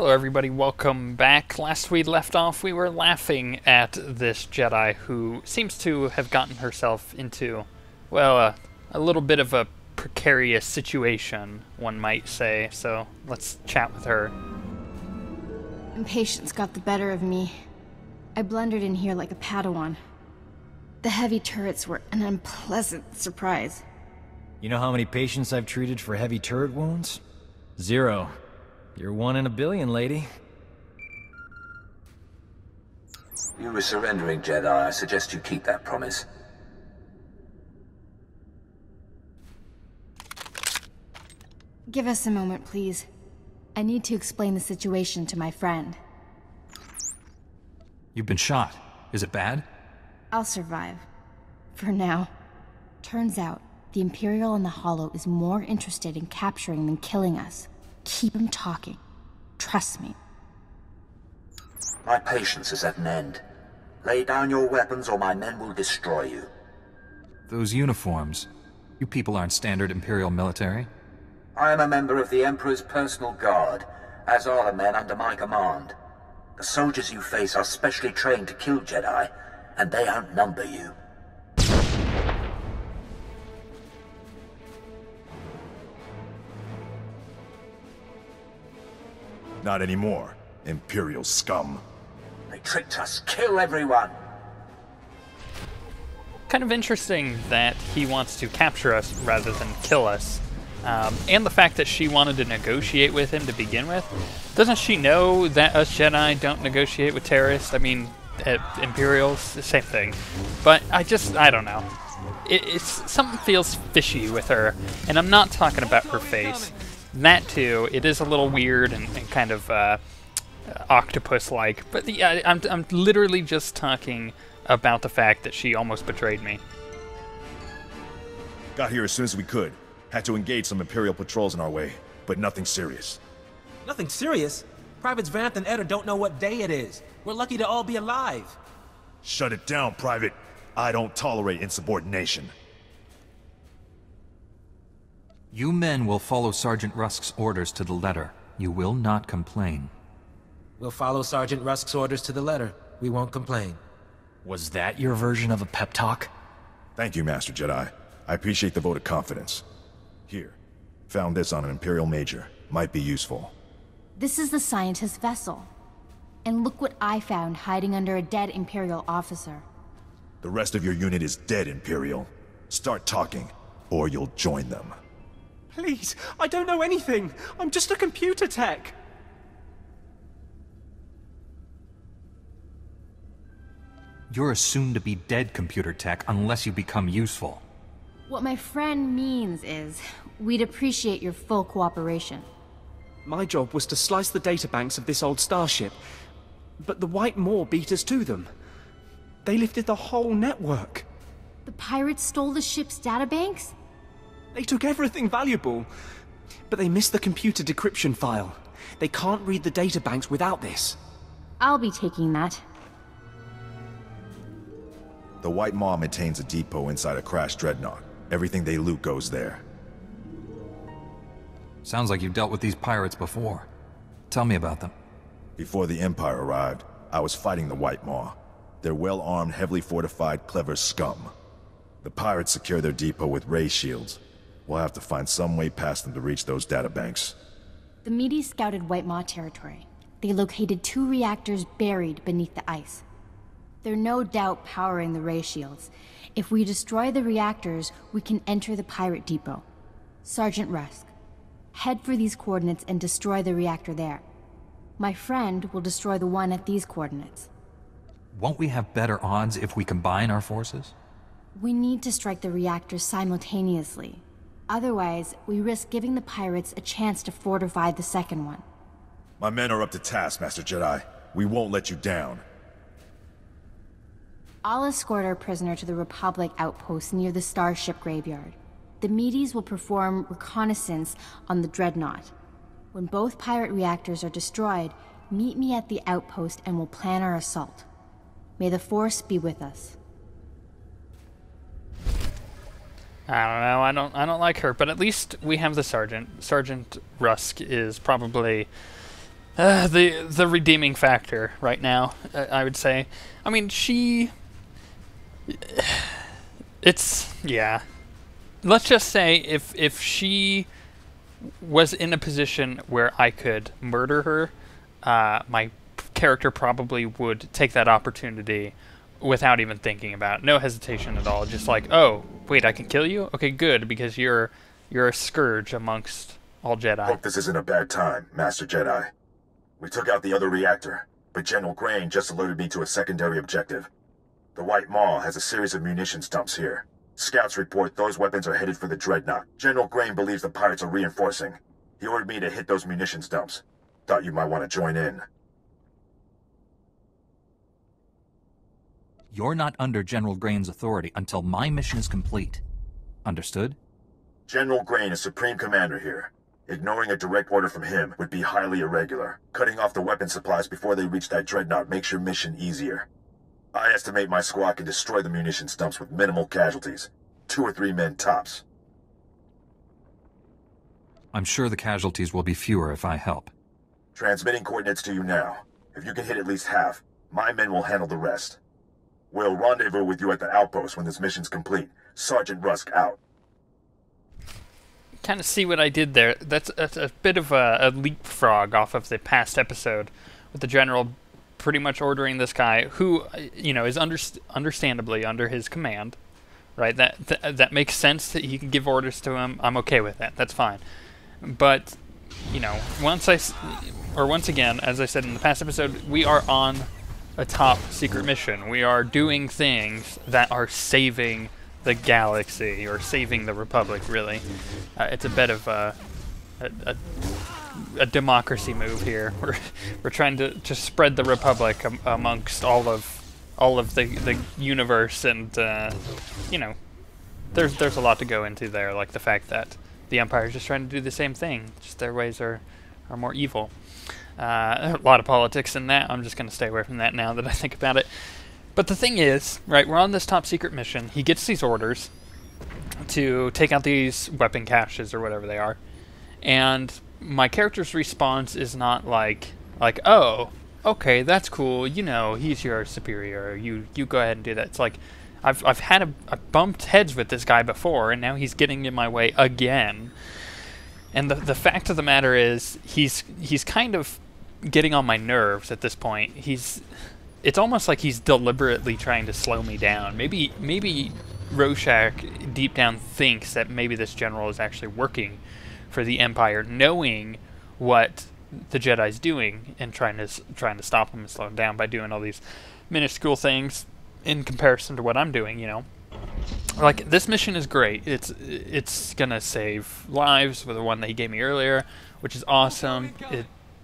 Hello everybody, welcome back. Last we left off, we were laughing at this Jedi who seems to have gotten herself into, well, a little bit of a precarious situation, one might say, so let's chat with her. Impatience got the better of me. I blundered in here like a Padawan. The heavy turrets were an unpleasant surprise. You know how many patients I've treated for heavy turret wounds? 0. You're 1 in a billion, lady. You were surrendering, Jedi. I suggest you keep that promise. Give us a moment, please. I need to explain the situation to my friend. You've been shot. Is it bad? I'll survive. For now. Turns out, the Imperial in the Hollow is more interested in capturing than killing us. Keep him talking. Trust me. My patience is at an end. Lay down your weapons or my men will destroy you. Those uniforms. You people aren't standard Imperial military. I am a member of the Emperor's personal guard, as are the men under my command. The soldiers you face are specially trained to kill Jedi, and they outnumber you. Not anymore, Imperial scum. They tricked us. Kill everyone! Kind of interesting that he wants to capture us rather than kill us. And the fact that she wanted to negotiate with him to begin with. Doesn't she know that us Jedi don't negotiate with terrorists? I mean, Imperials, the same thing. But I don't know. It's something feels fishy with her, and I'm not talking about her face. That too, it is a little weird and kind of octopus-like, but yeah, I'm literally just talking about the fact that she almost betrayed me. Got here as soon as we could. Had to engage some Imperial patrols in our way, but nothing serious. Nothing serious? Privates Vanth and Eder don't know what day it is. We're lucky to all be alive. Shut it down, Private. I don't tolerate insubordination. You men will follow Sergeant Rusk's orders to the letter. You will not complain. We'll follow Sergeant Rusk's orders to the letter. We won't complain. Was that your version of a pep talk? Thank you, Master Jedi. I appreciate the vote of confidence. Here. Found this on an Imperial Major. Might be useful. This is the scientist's vessel. And look what I found hiding under a dead Imperial officer. The rest of your unit is dead, Imperial. Start talking, or you'll join them. Please, I don't know anything. I'm just a computer tech. You're assumed to be dead, computer tech, unless you become useful. What my friend means is, we'd appreciate your full cooperation. My job was to slice the databanks of this old starship, but the White Maw beat us to them. They lifted the whole network. The pirates stole the ship's databanks? They took everything valuable, but they missed the computer decryption file. They can't read the databanks without this. I'll be taking that. The White Maw maintains a depot inside a crashed dreadnought. Everything they loot goes there. Sounds like you've dealt with these pirates before. Tell me about them. Before the Empire arrived, I was fighting the White Maw. They're well-armed, heavily fortified, clever scum. The pirates secure their depot with ray shields. We'll have to find some way past them to reach those databanks. The Medes scouted White Maw territory. They located 2 reactors buried beneath the ice. They're no doubt powering the ray shields. If we destroy the reactors, we can enter the pirate depot. Sergeant Rusk, head for these coordinates and destroy the reactor there. My friend will destroy the one at these coordinates. Won't we have better odds if we combine our forces? We need to strike the reactors simultaneously. Otherwise, we risk giving the pirates a chance to fortify the second one. My men are up to task, Master Jedi. We won't let you down. I'll escort our prisoner to the Republic outpost near the starship graveyard. The Medes will perform reconnaissance on the Dreadnought. When both pirate reactors are destroyed, meet me at the outpost and we'll plan our assault. May the Force be with us. I don't know, I don't like her, but at least we have the Sergeant. Sergeant Rusk is probably the redeeming factor right now, I would say. I mean, yeah. Let's just say if she was in a position where I could murder her, my character probably would take that opportunity without even thinking about it. No hesitation at all. Just like, oh, wait, I can kill you? Okay, good, because you're a scourge amongst all Jedi. Hope this isn't a bad time, Master Jedi. We took out the other reactor, but General Grain just alerted me to a secondary objective. The White Maw has a series of munitions dumps here. Scouts report those weapons are headed for the Dreadnought. General Grain believes the pirates are reinforcing. He ordered me to hit those munitions dumps. Thought you might want to join in. You're not under General Grain's authority until my mission is complete. Understood? General Grain is Supreme Commander here. Ignoring a direct order from him would be highly irregular. Cutting off the weapon supplies before they reach that Dreadnought makes your mission easier. I estimate my squad can destroy the munitions dumps with minimal casualties. 2 or 3 men tops. I'm sure the casualties will be fewer if I help. Transmitting coordinates to you now. If you can hit at least half, my men will handle the rest. We'll rendezvous with you at the outpost when this mission's complete. Sergeant Rusk out. Kind of see what I did there. That's a bit of a leapfrog off of the past episode with the general pretty much ordering this guy who, you know, is understandably under his command, right? That makes sense that he can give orders to him. I'm okay with that. That's fine. But, you know, once again, as I said in the past episode, we are on a top secret mission. We are doing things that are saving the galaxy, or saving the Republic, really. It's a bit of a democracy move here. We're trying to spread the Republic amongst all of the universe, and you know, there's a lot to go into there, like the fact that the Empire is just trying to do the same thing, just their ways are more evil. A lot of politics in that. I'm just going to stay away from that now that I think about it. But the thing is, right, we're on this top secret mission. He gets these orders to take out these weapon caches or whatever they are. And my character's response is not like, oh, okay, that's cool. You know, he's your superior. You go ahead and do that. It's like, I've bumped heads with this guy before, and now he's getting in my way again. And the fact of the matter is, he's kind of getting on my nerves at this point. It's almost like he's deliberately trying to slow me down. Maybe Rorschach deep down thinks that maybe this general is actually working for the Empire, knowing what the Jedi's doing and trying to stop him and slow him down by doing all these minuscule things in comparison to what I'm doing, you know. Like, this mission is great. It's gonna save lives with the one that he gave me earlier, which is awesome.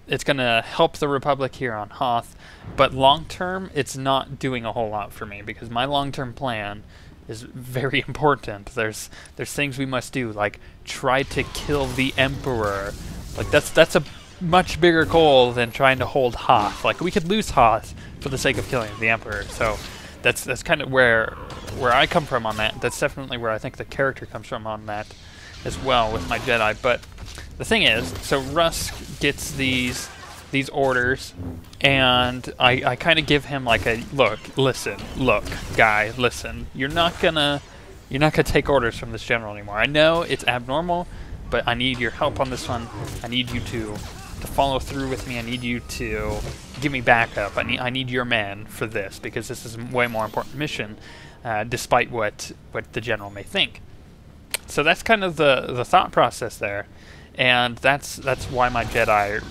It's gonna help the Republic here on Hoth, but long term, it's not doing a whole lot for me, because my long-term plan is very important. There's things we must do, like try to kill the Emperor. Like, that's a much bigger goal than trying to hold Hoth. Like, we could lose Hoth for the sake of killing the Emperor. So that's kind of where I come from on that. That's definitely where I think the character comes from on that as well with my Jedi. But the thing is, so Rusk gets these orders, and I kind of give him like a look, guy, listen. You're not gonna take orders from this general anymore. I know it's abnormal, but I need your help on this one. I need you to follow through with me. I need you to give me backup. I need your men for this, because this is a way more important mission, despite what the general may think. So that's kind of the thought process there, and that's why my Jedi,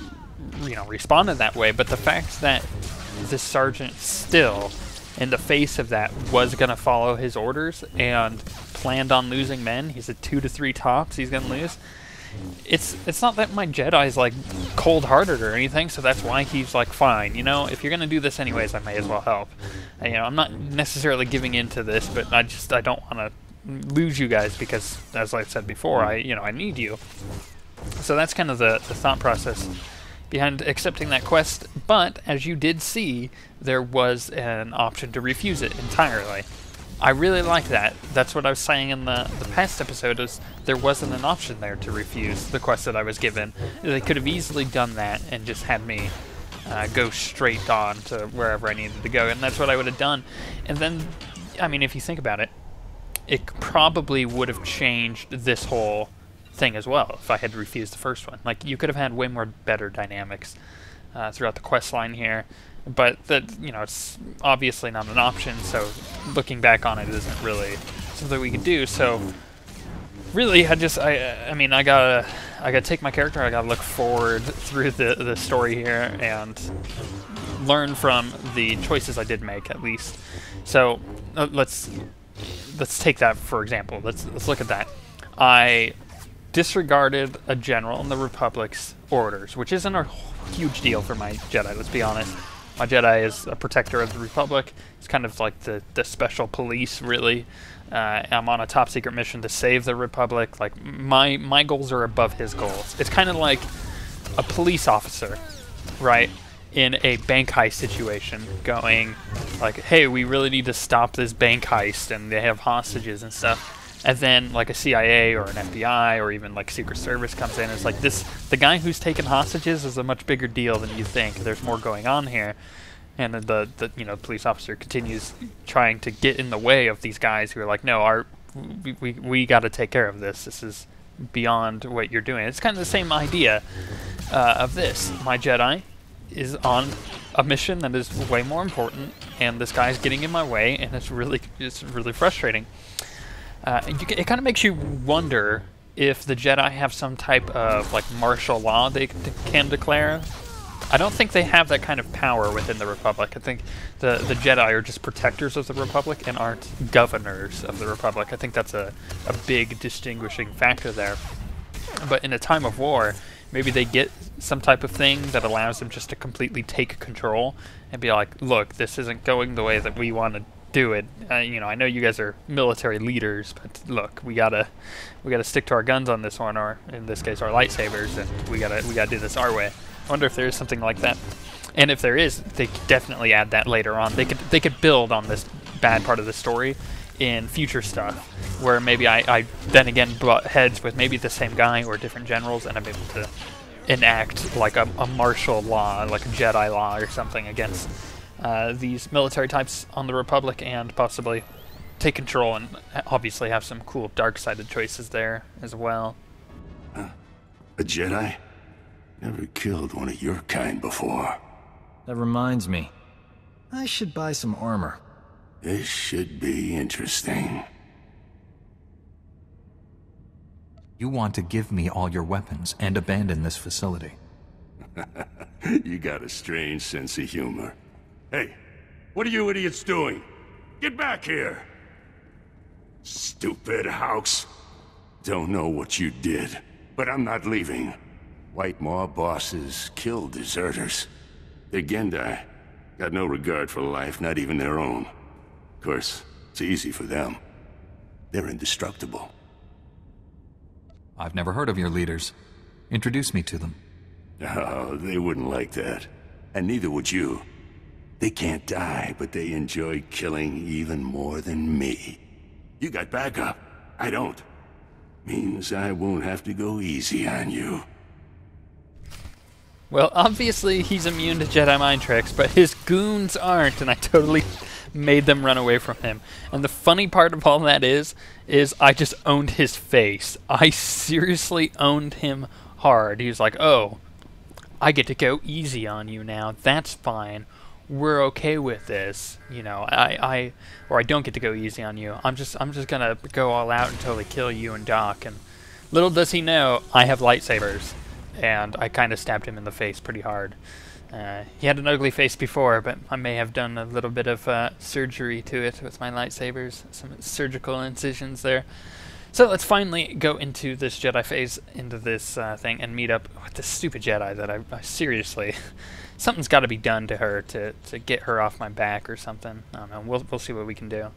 you know, responded that way. But the fact that this sergeant still, in the face of that, was going to follow his orders and planned on losing men, he said 2 to 3 tops he's going to lose. It's not that my Jedi's like cold-hearted or anything, so that's why he's like, fine, you know, if you're going to do this anyways, I may as well help. And, you know, I'm not necessarily giving into this, but I don't want to lose you guys, because, as I said before, I need you. So that's kind of the thought process behind accepting that quest. But as you did see, there was an option to refuse it entirely. I really like that. That's what I was saying in the past episode, is there wasn't an option there to refuse the quest that I was given. They could have easily done that and just had me go straight on to wherever I needed to go, and that's what I would have done. And then, I mean, if you think about it, it probably would have changed this whole thing as well if I had refused the first one. Like, you could have had way more better dynamics throughout the quest line here. But that, you know, it's obviously not an option, so looking back on it isn't really something we can do. So really, I mean, I gotta take my character. I gotta look forward through the story here and learn from the choices I did make, at least. So let's take that for example. Let's look at that. I disregarded a general in the Republic's orders, which isn't a huge deal for my Jedi. Let's be honest. My Jedi is a protector of the Republic. It's kind of like the special police, really. I'm on a top secret mission to save the Republic. Like, my goals are above his goals. It's kind of like a police officer, right, in a bank heist situation, going like, hey, we really need to stop this bank heist, and they have hostages and stuff. And then, like, a CIA or an FBI or even, like, Secret Service comes in and it's like, the guy who's taken hostages is a much bigger deal than you think. There's more going on here. And then the police officer continues trying to get in the way of these guys who are like, no, we got to take care of this. This is beyond what you're doing. It's kind of the same idea of this. My Jedi is on a mission that is way more important, and this guy's getting in my way, and it's really frustrating. It kind of makes you wonder if the Jedi have some type of, like, martial law they can declare. I don't think they have that kind of power within the Republic. I think the Jedi are just protectors of the Republic and aren't governors of the Republic. I think that's a big distinguishing factor there. But in a time of war, maybe they get some type of thing that allows them just to completely take control and be like, look, this isn't going the way that we want to do it. I know you guys are military leaders, but look, we gotta stick to our guns on this one, or in this case, our lightsabers, and we gotta do this our way. I wonder if there is something like that, and if there is, they could definitely add that later on. They could build on this bad part of the story in future stuff, where maybe I then again butt heads with maybe the same guy or different generals, and I'm able to enact like a martial law, like a Jedi law or something against these military types on the Republic, and possibly take control and obviously have some cool dark-sided choices there as well. A Jedi? Never killed one of your kind before. That reminds me. I should buy some armor. This should be interesting. You want to give me all your weapons and abandon this facility. You got a strange sense of humor. Hey, what are you idiots doing? Get back here! Stupid house. Don't know what you did, but I'm not leaving. White Maw bosses kill deserters. The Gendai got no regard for life, not even their own. Of course, it's easy for them. They're indestructible. I've never heard of your leaders. Introduce me to them. Oh, they wouldn't like that. And neither would you. They can't die, but they enjoy killing even more than me. You got backup. I don't. Means I won't have to go easy on you. Well, obviously he's immune to Jedi mind tricks, but his goons aren't, and I totally made them run away from him. And the funny part of all that is I just owned his face. I seriously owned him hard. He was like, oh, I get to go easy on you now. That's fine. We're okay with this. You know, I don't get to go easy on you. I'm just gonna go all out and totally kill you and Doc. And little does he know, I have lightsabers. And I kind of stabbed him in the face pretty hard. He had an ugly face before, but I may have done a little bit of surgery to it with my lightsabers. Some surgical incisions there. So let's finally go into this Jedi phase, into this thing, and meet up with this stupid Jedi that I seriously... Something's got to be done to her to get her off my back or something. I don't know. We'll see what we can do.